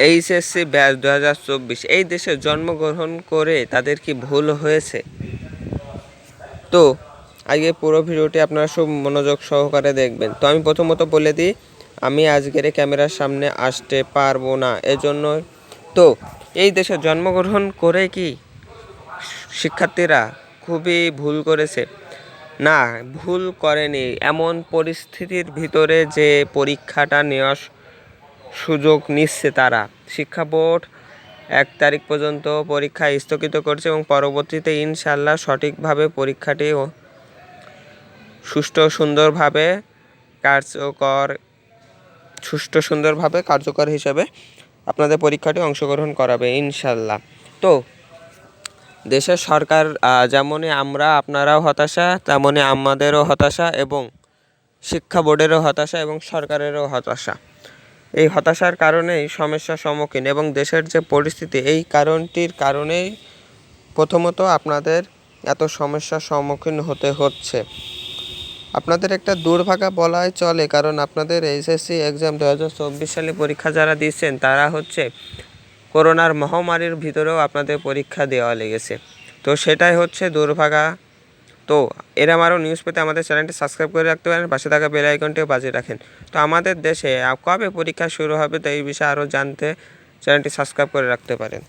HSC batch 2024 এই দেশে জন্মগ্রহণ করে তাদের কি ভুল হয়েছে? তো আজকে পুরো ভিডিওটি আপনারা সব মনোযোগ সহকারে দেখবেন। তো আমি প্রথমত বলে দিই, আমি আজকের ক্যামেরার সামনে আসতে পারবো না, এজন্য। তো এই দেশে জন্মগ্রহণ করে কি শিক্ষার্থীরা খুবই ভুল করেছে? না, ভুল করেনি। এমন পরিস্থিতির ভিতরে যে পরীক্ষাটা নেওয়ার সুযোগ নিচ্ছে তারা, শিক্ষা বোর্ড 1 তারিখ পর্যন্ত পরীক্ষা স্থগিত করছে এবং পরবর্তীতে ইনশাল্লাহ সঠিকভাবে পরীক্ষাটি সুষ্ঠু সুন্দরভাবে কার্যকর হিসাবে আপনাদের পরীক্ষাটি অংশগ্রহণ করাবে ইনশাল্লাহ। তো দেশের সরকার যেমনই আপনারাও হতাশা, তেমনই আমাদেরও হতাশা এবং শিক্ষা বোর্ডেরও হতাশা এবং সরকারেরও হতাশা। এই হতাশার কারণেই সমস্যার সম্মুখীন এবং দেশের যে পরিস্থিতি, এই কারণটির কারণেই প্রথমত আপনাদের এত সমস্যার সম্মুখীন হতে হচ্ছে। আপনাদের একটা দুর্ভাগা বলাই চলে, কারণ আপনাদের এইচএসসি এক্সাম 2024 সালে পরীক্ষা যারা দিচ্ছেন তারা করোনার মহামারীর ভিতরেও আপনাদের পরীক্ষা দেওয়া লেগেছে। তো সেটাই হচ্ছে দুর্ভাগা। তো এরকম আরও নিউজ পেতে আমাদের চ্যানেলটি সাবস্ক্রাইব করে রাখতে পারেন, পাশে থাকা বেল আইকনটিও বাজিয়ে রাখেন। তো আমাদের দেশে কবে পরীক্ষা শুরু হবে, তো এই বিষয়ে আরও জানতে চ্যানেলটি সাবস্ক্রাইব করে রাখতে পারেন।